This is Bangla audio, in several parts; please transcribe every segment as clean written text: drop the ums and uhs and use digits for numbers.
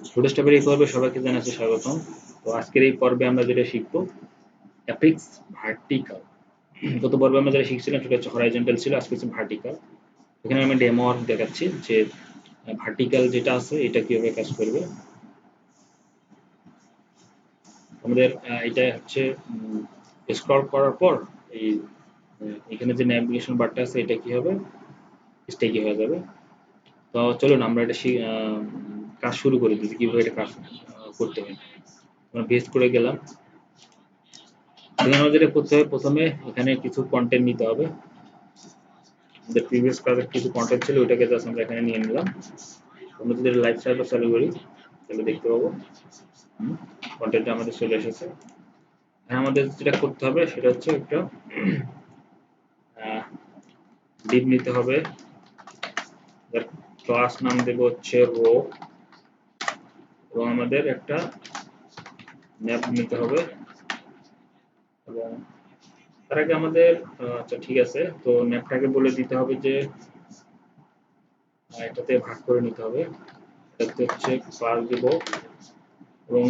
বুটস্ট্র্যাপের এই পর্বে সবাইকে জানাচ্ছি স্বাগতম। তো আজকের এই পর্বে আমরা যেটা শিখবো অ্যাফিক্স ভার্টিক্যাল। গত পর্বে আমরা যেটা শিখছিলাম সেটা হচ্ছে হরাইজন্টাল ছিল, আজকে হচ্ছে ভার্টিক্যাল। এখানে আমি ডেমো দেখাচ্ছি যে ভার্টিক্যাল যেটা আছে এটা কিভাবে কাজ করবে। আমাদের এটা হচ্ছে স্ক্রল করার পর এই এখানে যে ন্যাভিগেশন বারটা আছে এটা কি হবে, স্টেকি হয়ে যাবে। তো চলুন আমরা এটা কাজ শুরু করে দিচ্ছি কিভাবে এটা কাজ করতে হয়। আমরা বেস করে গেলাম। এখানে আমাদের যেটা করতে হবে, প্রথমে এখানে কিছু কন্টেন্ট নিতে হবে। আমাদের প্রিভিয়াস ক্লাসের কিছু কন্টেন্ট ছিল, ওইটাকে জাস্ট আমরা এখানে নিয়ে নিলাম। আমরা যদি লাইভ সার্ভার চালু করি তাহলে দেখতে পাবো কন্টেন্টটা আমাদের চলে এসেছে। আমাদের যেটা করতে হবে সেটা হচ্ছে একটা ডিভ নিতে হবে, ক্লাস নাম দেব হচ্ছে রো, এবং আমাদের একটা ম্যাপ নিতে হবে। এবং তার আগে আমাদের আচ্ছা ঠিক আছে, তো ম্যাপটাকে বলে দিতে হবে যে এটাতে ভাগ করে নিতে হবে। এটাতে হচ্ছে ক্লাস দেব এবং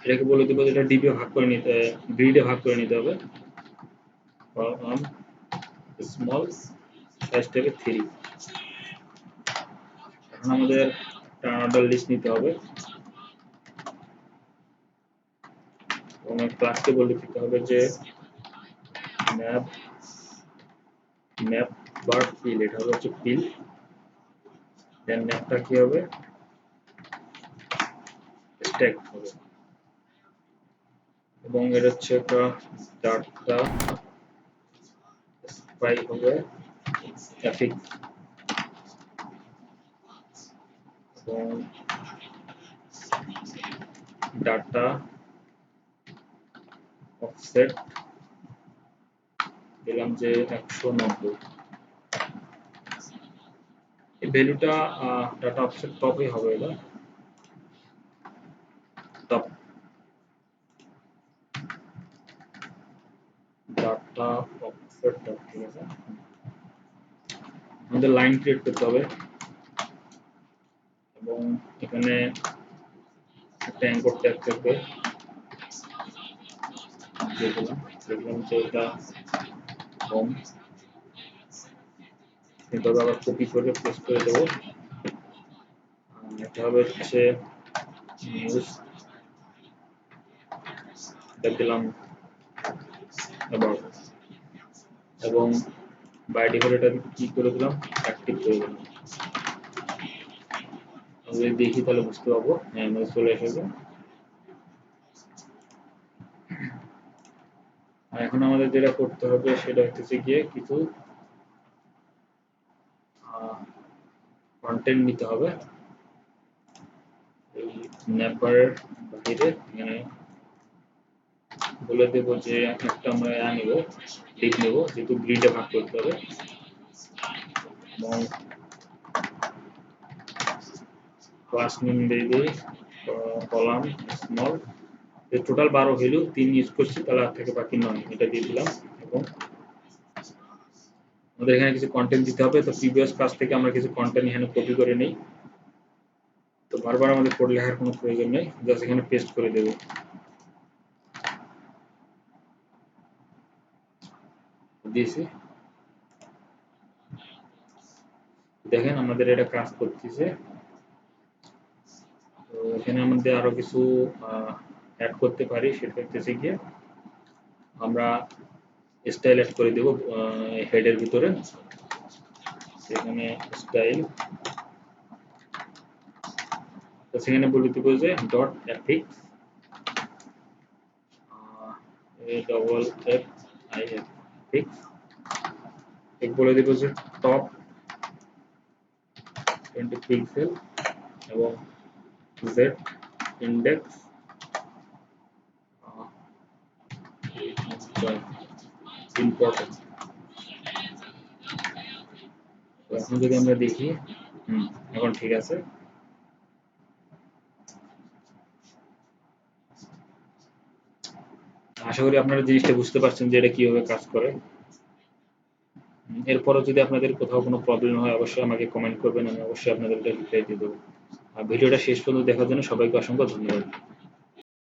এটাকে বলে দেবো যেটা ডিপে ভাগ করে নিতে, গ্রিডে ভাগ করে নিতে হবে। স্মল সাইজ থেকে 3। এখন আমাদের একটা অর্ডার লিস্ট নিতে হবে এবং ক্লাসকে বলে দিতে হবে যে ম্যাপ ম্যাপ বার ফিল, এটা হচ্ছে ফিল। দেন ম্যাপটা কি হবে, স্ট্যাক হবে এবং এর হচ্ছে একটা ডাটা স্পাই হবে অ্যাফিক্স এবং ডাটা অফসেট দিলাম যে 190। এই ভ্যালুটা ডাটা অফসেট টপই হবে, এটা টপ ডাটা অফসেট টপ, ঠিক আছে। আমাদের লাইন ক্রিয়েট করতে হবে এবং এখানে একটা অ্যাঙ্কর ট্যাগ থাকবে, দেখলাম যে এটা কম, কিন্তু আবার কপি করে পেস্ট করে দেবো। এটা হবে হচ্ছে নিউজ, দিলাম অ্যাবাউট এবং বাই ডিফল্ট এটা কি করে দিলাম, অ্যাক্টিভ করে দিলাম। যদি দেখি তাহলে বুঝতে পারবো হ্যাঁ নিউজ চলে এসেছে। আর এখন আমাদের যেটা করতে হবে সেটা হচ্ছে গিয়ে কিছু কন্টেন্ট নিতে হবে। এই ন্যাপারের বাইরে এখানে বলে দেবো যে একটা আমরা নেব, ডিপ নেব, যেহেতু গ্রিডে ভাগ করতে হবে এবং ক্লাস নেম দিয়ে দিই column small. Total 12 value, 3 use করছি, তাহলে আর থেকে বাকি 9, এটা দিয়ে দিলাম। এবং আমাদের এখানে কিছু কন্টেন্ট দিতে হবে, তো প্রিভিয়াস ক্লাস থেকে আমরা কিছু কন্টেন্ট এখানে কপি করে নিই। তো বারবার আমাদের কোড লেখার কোনো প্রয়োজন নেই, জাস্ট এখানে পেস্ট করে দেব। দিয়েছি, দেখেন আমাদের এটা কাজ করতেছে। তো এখানে আমাদের আরো কিছু অ্যাড করতে পারি, সেটা হচ্ছে গিয়ে আমরা স্টাইল অ্যাড করে দেব হেডের ভিতরে। সেখানে স্টাইল, তো সেখানে বলে দেব যে dot affix double F I F fix, বলে দেব যে টপ 20 পিক্সেল এবং জেড ইন্ডেক্স ইম্পর্টেন্ট। এখন যদি আমরা দেখি এখন ঠিক আছে। আশা করি আপনারা জিনিসটা বুঝতে পারছেন যে এটা কিভাবে কাজ করে। এরপরও যদি আপনাদের কোথাও কোনো প্রবলেম হয় অবশ্যই আমাকে কমেন্ট করবেন, আমি অবশ্যই আপনাদেরকে রিপ্লাই দিয়ে দেবো। ভিডিওটা শেষ পর্যন্ত দেখার জন্য সবাইকে অসংখ্য ধন্যবাদ।